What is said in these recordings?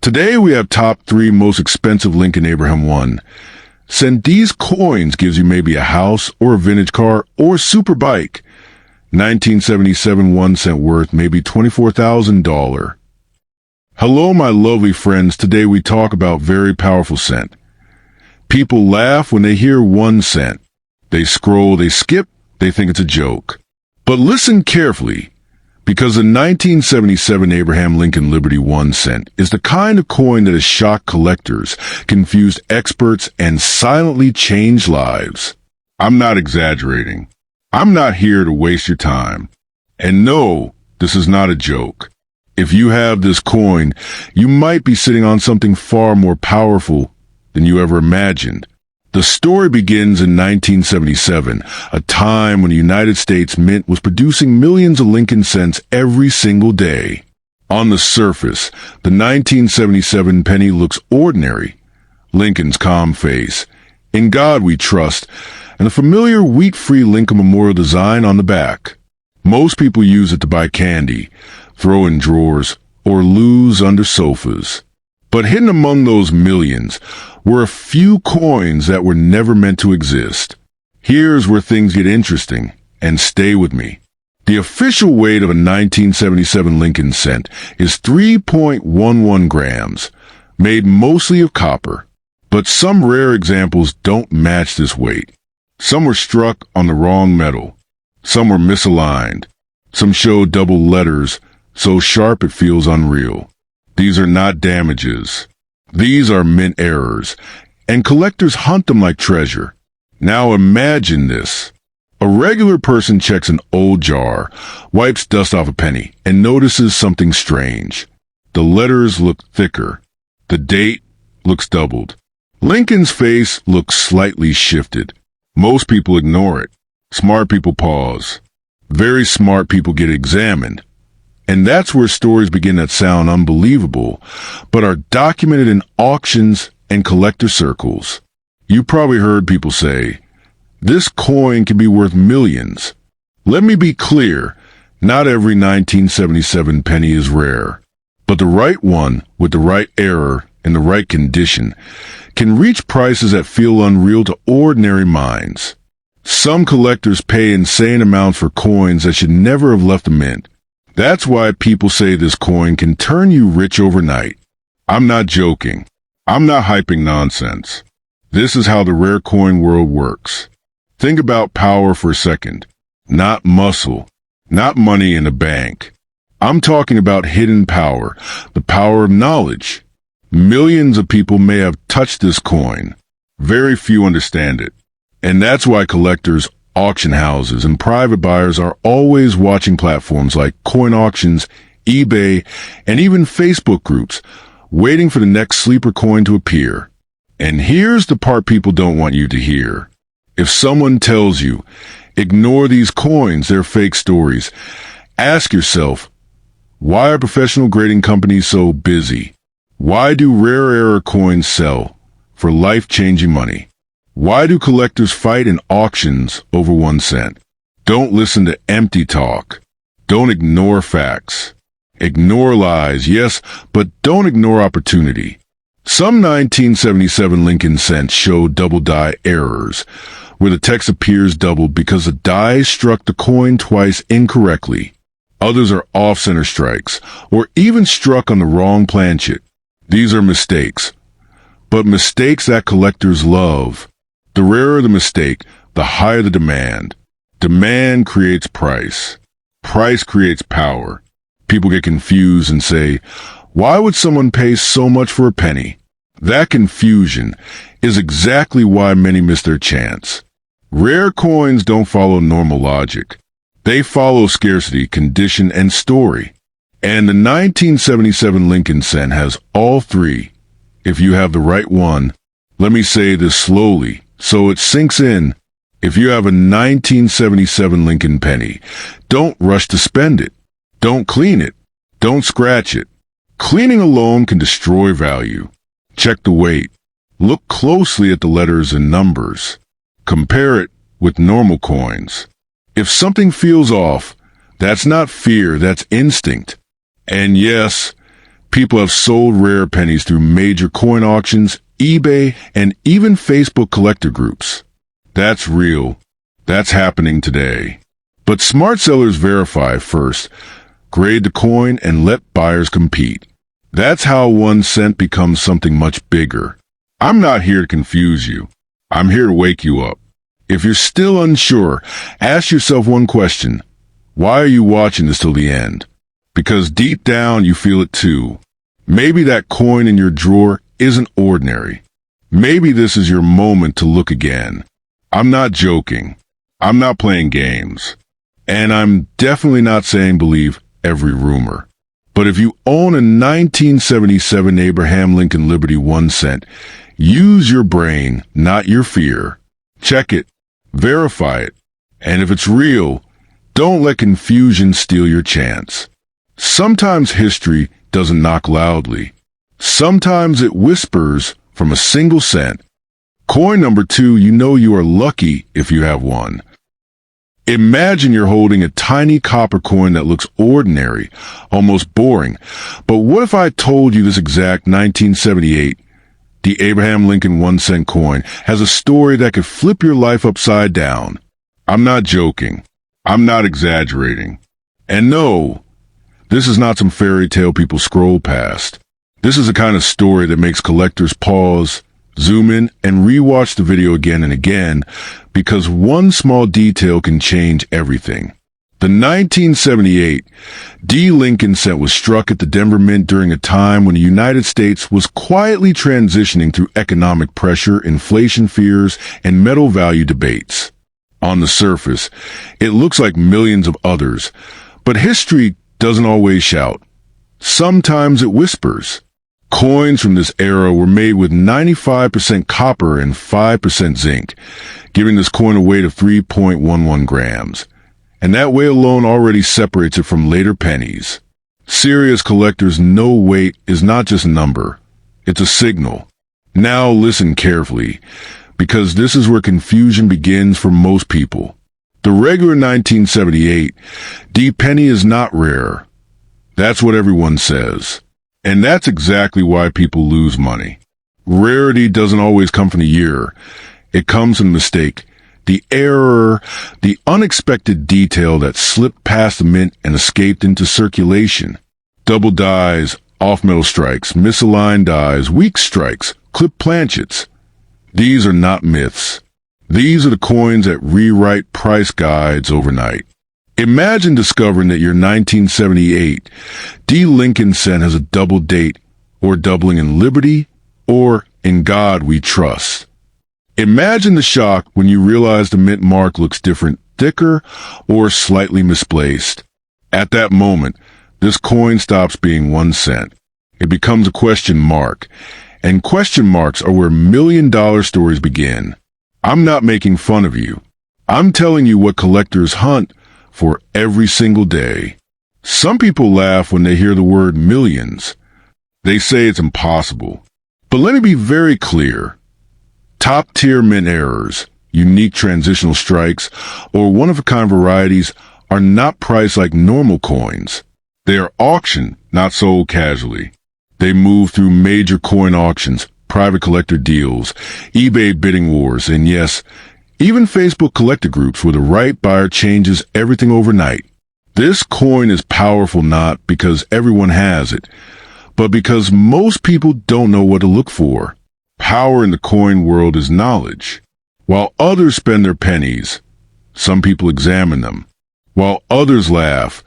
Today we have top 3 most expensive Lincoln Abraham 1. Send these coins gives you maybe a house or a vintage car or a super bike. 1977 1 cent worth maybe $24,000. Hello my lovely friends, today we talk about very powerful cent. People laugh when they hear 1 cent. They scroll, they skip, they think it's a joke. But listen carefully, because the 1977 Abraham Lincoln Liberty 1 cent is the kind of coin that has shocked collectors, confused experts, and silently changed lives. I'm not exaggerating. I'm not here to waste your time. And no, this is not a joke. If you have this coin, you might be sitting on something far more powerful than you ever imagined. The story begins in 1977, a time when the United States Mint was producing millions of Lincoln cents every single day. On the surface, the 1977 penny looks ordinary. Lincoln's calm face, "In God we trust," and the familiar wheat-free Lincoln Memorial design on the back. Most people use it to buy candy, throw in drawers, or lose under sofas. But hidden among those millions were a few coins that were never meant to exist. Here's where things get interesting, and stay with me. The official weight of a 1977 Lincoln cent is 3.11 grams, made mostly of copper. But some rare examples don't match this weight. Some were struck on the wrong metal. Some were misaligned. Some show double letters, so sharp it feels unreal. These are not damages. These are mint errors, and collectors hunt them like treasure. Now imagine this. A regular person checks an old jar, wipes dust off a penny, and notices something strange. The letters look thicker. The date looks doubled. Lincoln's face looks slightly shifted. Most people ignore it. Smart people pause. Very smart people get examined. And that's where stories begin that sound unbelievable, but are documented in auctions and collector circles. You probably heard people say, "This coin can be worth millions." Let me be clear, not every 1977 penny is rare, but the right one with the right error in the right condition can reach prices that feel unreal to ordinary minds. Some collectors pay insane amounts for coins that should never have left the mint. That's why people say this coin can turn you rich overnight. I'm not joking. I'm not hyping nonsense. This is how the rare coin world works. Think about power for a second. Not muscle. Not money in a bank. I'm talking about hidden power. The power of knowledge. Millions of people may have touched this coin. Very few understand it. And that's why collectors, auction houses, and private buyers are always watching platforms like coin auctions, eBay, and even Facebook groups, waiting for the next sleeper coin to appear. And here's the part people don't want you to hear. If someone tells you, "Ignore these coins, they're fake stories," ask yourself, why are professional grading companies so busy? Why do rare error coins sell for life-changing money? Why do collectors fight in auctions over 1 cent? Don't listen to empty talk. Don't ignore facts. Ignore lies, yes, but don't ignore opportunity. Some 1977 Lincoln cents show double die errors, where the text appears doubled because the die struck the coin twice incorrectly. Others are off-center strikes, or even struck on the wrong planchet. These are mistakes, but mistakes that collectors love. The rarer the mistake, the higher the demand. Demand creates price. Price creates power. People get confused and say, "Why would someone pay so much for a penny?" That confusion is exactly why many miss their chance. Rare coins don't follow normal logic. They follow scarcity, condition, and story. And the 1977 Lincoln cent has all 3. If you have the right one, let me say this slowly, so it sinks in. If you have a 1977 Lincoln penny, don't rush to spend it. Don't clean it. Don't scratch it. Cleaning alone can destroy value. Check the weight. Look closely at the letters and numbers. Compare it with normal coins. If something feels off, that's not fear, that's instinct. And yes, People have sold rare pennies through major coin auctions, eBay, and even Facebook collector groups. That's real. That's happening today. But smart sellers verify first, grade the coin, and let buyers compete. That's how 1 cent becomes something much bigger. I'm not here to confuse you. I'm here to wake you up. If you're still unsure, ask yourself one question. Why are you watching this till the end? Because deep down you feel it too. Maybe that coin in your drawer isn't ordinary. Maybe this is your moment to look again. I'm not joking. I'm not playing games. And I'm definitely not saying believe every rumor. But if you own a 1977 Abraham Lincoln Liberty 1 cent, use your brain, not your fear. Check it, verify it, and if it's real, don't let confusion steal your chance. Sometimes history doesn't knock loudly. Sometimes it whispers from a single cent. Coin number 2, you know you are lucky if you have one. Imagine you're holding a tiny copper coin that looks ordinary, almost boring. But what if I told you this exact 1978, the Abraham Lincoln 1 cent coin, has a story that could flip your life upside down? I'm not joking. I'm not exaggerating. And no, this is not some fairy tale people scroll past. This is the kind of story that makes collectors pause, zoom in, and rewatch the video again and again, because one small detail can change everything. The 1978 D. Lincoln cent was struck at the Denver Mint during a time when the United States was quietly transitioning through economic pressure, inflation fears, and metal value debates. On the surface, it looks like millions of others, but history doesn't always shout. Sometimes it whispers. Coins from this era were made with 95% copper and 5% zinc, giving this coin a weight of 3.11 grams. And that weight alone already separates it from later pennies. Serious collectors know weight is not just a number, it's a signal. Now listen carefully, because this is where confusion begins for most people. The regular 1978 D penny is not rare. That's what everyone says. And that's exactly why people lose money. Rarity doesn't always come from the year. It comes from the mistake, the error, the unexpected detail that slipped past the mint and escaped into circulation. Double dies, off-metal strikes, misaligned dies, weak strikes, clipped planchets. These are not myths. These are the coins that rewrite price guides overnight. Imagine discovering that your 1978 D. Lincoln cent has a double date, or doubling in liberty, or in God we trust. Imagine the shock when you realize the mint mark looks different, thicker, or slightly misplaced. At that moment, this coin stops being 1 cent. It becomes a question mark, and question marks are where million-dollar stories begin. I'm not making fun of you. I'm telling you what collectors hunt for every single day. Some people laugh when they hear the word millions. They say it's impossible. But let me be very clear. Top-tier mint errors, unique transitional strikes, or one-of-a-kind varieties are not priced like normal coins. They are auctioned, not sold casually. They move through major coin auctions, private collector deals, eBay bidding wars, and yes, even Facebook collector groups where the right buyer changes everything overnight. This coin is powerful not because everyone has it, but because most people don't know what to look for. Power in the coin world is knowledge. While others spend their pennies, some people examine them. While others laugh,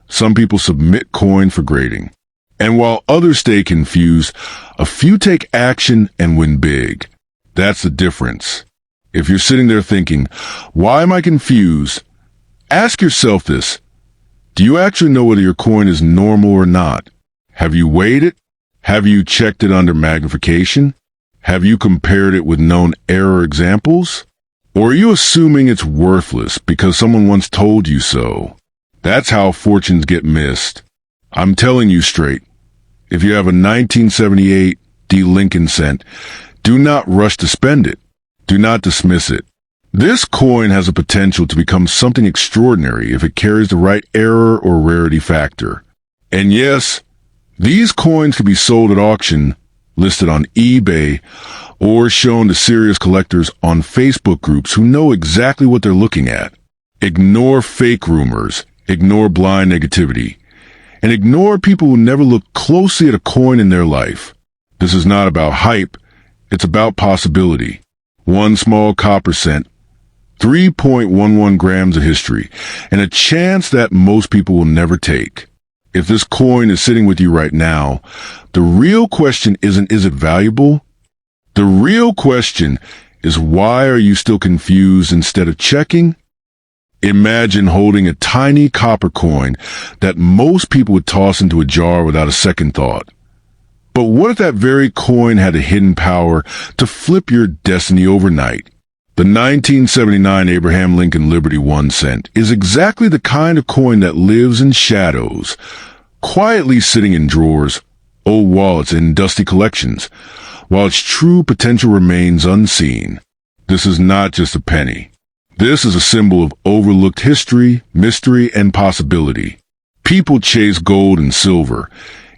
some people submit coin for grading. And while others stay confused, a few take action and win big. That's the difference. If you're sitting there thinking, why am I confused? Ask yourself this. Do you actually know whether your coin is normal or not? Have you weighed it? Have you checked it under magnification? Have you compared it with known error examples? Or are you assuming it's worthless because someone once told you so? That's how fortunes get missed. I'm telling you straight. If you have a 1978 D. Lincoln cent, do not rush to spend it. Do not dismiss it. This coin has a potential to become something extraordinary if it carries the right error or rarity factor. And yes, These coins can be sold at auction, listed on eBay, or shown to serious collectors on Facebook groups who know exactly what they're looking at. Ignore fake rumors, ignore blind negativity, and ignore people who never look closely at a coin in their life. This is not about hype, it's about possibility. One small copper cent, 3.11 grams of history, and a chance that most people will never take. If this coin is sitting with you right now, the real question isn't, is it valuable? The real question is, why are you still confused instead of checking? Imagine holding a tiny copper coin that most people would toss into a jar without a second thought. But what if that very coin had a hidden power to flip your destiny overnight? The 1979 Abraham Lincoln Liberty 1 cent is exactly the kind of coin that lives in shadows, quietly sitting in drawers, old wallets, and dusty collections, while its true potential remains unseen. This is not just a penny. This is a symbol of overlooked history, mystery, and possibility. People chase gold and silver,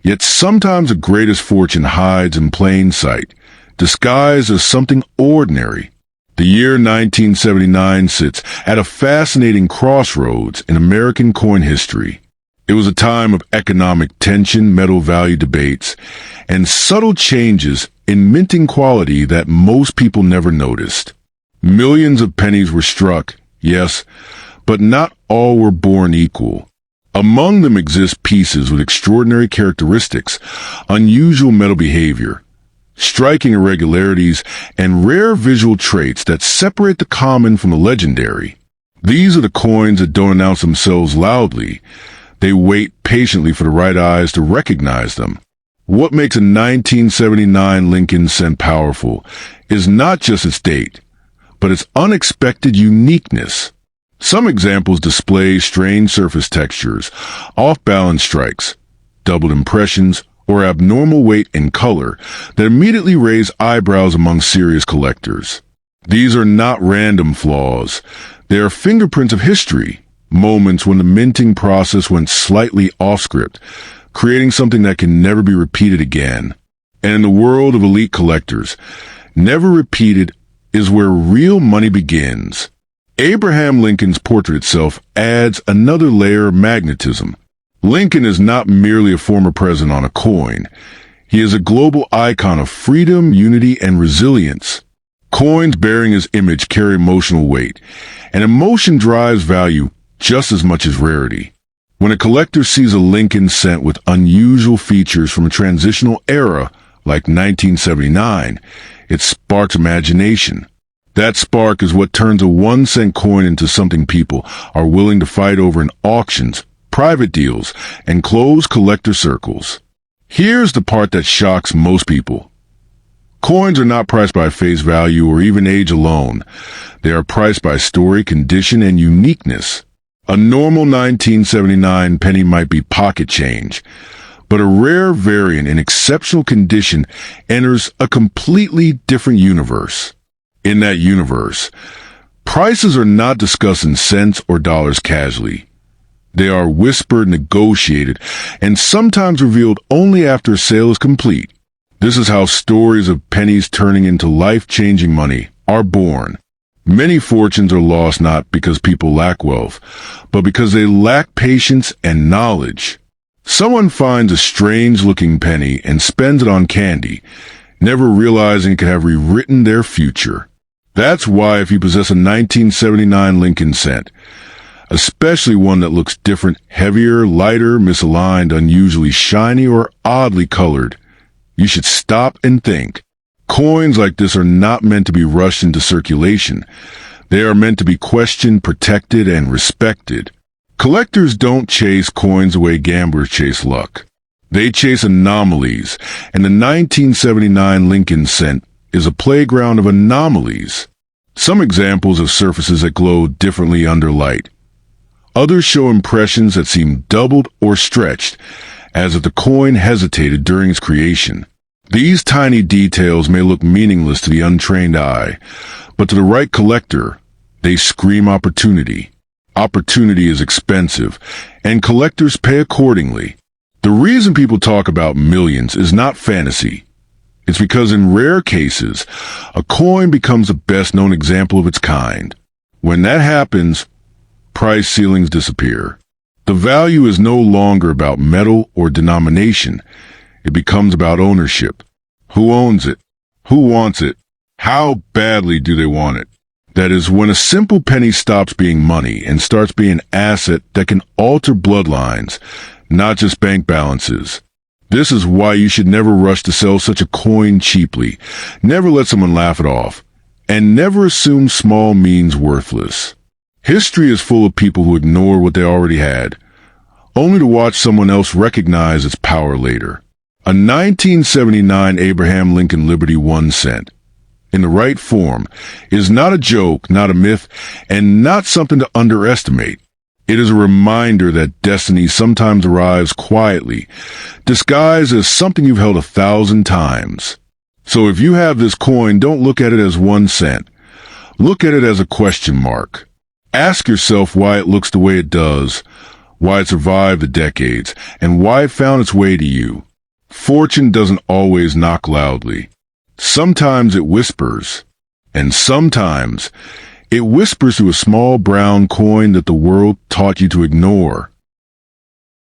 yet sometimes the greatest fortune hides in plain sight, disguised as something ordinary. The year 1979 sits at a fascinating crossroads in American coin history. It was a time of economic tension, metal value debates, and subtle changes in minting quality that most people never noticed. Millions of pennies were struck, yes, but not all were born equal. Among them exist pieces with extraordinary characteristics, unusual metal behavior, striking irregularities, and rare visual traits that separate the common from the legendary. These are the coins that don't announce themselves loudly. They wait patiently for the right eyes to recognize them. What makes a 1979 Lincoln cent powerful is not just its date, but its unexpected uniqueness. Some examples display strange surface textures, off-balance strikes, doubled impressions, or abnormal weight and color that immediately raise eyebrows among serious collectors. These are not random flaws. They are fingerprints of history, moments when the minting process went slightly off script, creating something that can never be repeated again. And in the world of elite collectors, never repeated is where real money begins. Abraham Lincoln's portrait itself adds another layer of magnetism. Lincoln is not merely a former president on a coin. He is a global icon of freedom, unity, and resilience. Coins bearing his image carry emotional weight, and emotion drives value just as much as rarity. When a collector sees a Lincoln cent with unusual features from a transitional era like 1979, it sparks imagination. That spark is what turns a 1 cent coin into something people are willing to fight over in auctions, private deals, and closed collector circles. Here's the part that shocks most people. Coins are not priced by face value or even age alone. They are priced by story, condition, and uniqueness. A normal 1979 penny might be pocket change, but a rare variant in exceptional condition enters a completely different universe. In that universe, prices are not discussed in cents or dollars casually. They are whispered, negotiated, and sometimes revealed only after a sale is complete. This is how stories of pennies turning into life-changing money are born. Many fortunes are lost not because people lack wealth, but because they lack patience and knowledge. Someone finds a strange-looking penny and spends it on candy, never realizing it could have rewritten their future. That's why if you possess a 1979 Lincoln cent, especially one that looks different, heavier, lighter, misaligned, unusually shiny, or oddly colored, you should stop and think. Coins like this are not meant to be rushed into circulation. They are meant to be questioned, protected, and respected. Collectors don't chase coins the way gamblers chase luck. They chase anomalies, and the 1979 Lincoln cent is a playground of anomalies. Some examples of surfaces that glow differently under light. Others show impressions that seem doubled or stretched, as if the coin hesitated during its creation. These tiny details may look meaningless to the untrained eye, but to the right collector, they scream opportunity. Opportunity is expensive, and collectors pay accordingly. The reason people talk about millions is not fantasy. It's because in rare cases, a coin becomes the best-known example of its kind. When that happens, price ceilings disappear. The value is no longer about metal or denomination. It becomes about ownership. Who owns it? Who wants it? How badly do they want it? That is, when a simple penny stops being money and starts being an asset that can alter bloodlines, not just bank balances. This is why you should never rush to sell such a coin cheaply. Never let someone laugh it off. And never assume small means worthless. History is full of people who ignore what they already had, only to watch someone else recognize its power later. A 1979 Abraham Lincoln Liberty 1 cent, in the right form, is not a joke, not a myth, and not something to underestimate. It is a reminder that destiny sometimes arrives quietly, disguised as something you've held 1,000 times. So if you have this coin, don't look at it as 1 cent. Look at it as a question mark. Ask yourself why it looks the way it does, why it survived the decades, and why it found its way to you. Fortune doesn't always knock loudly. Sometimes it whispers, and sometimes it whispers through a small brown coin that the world taught you to ignore.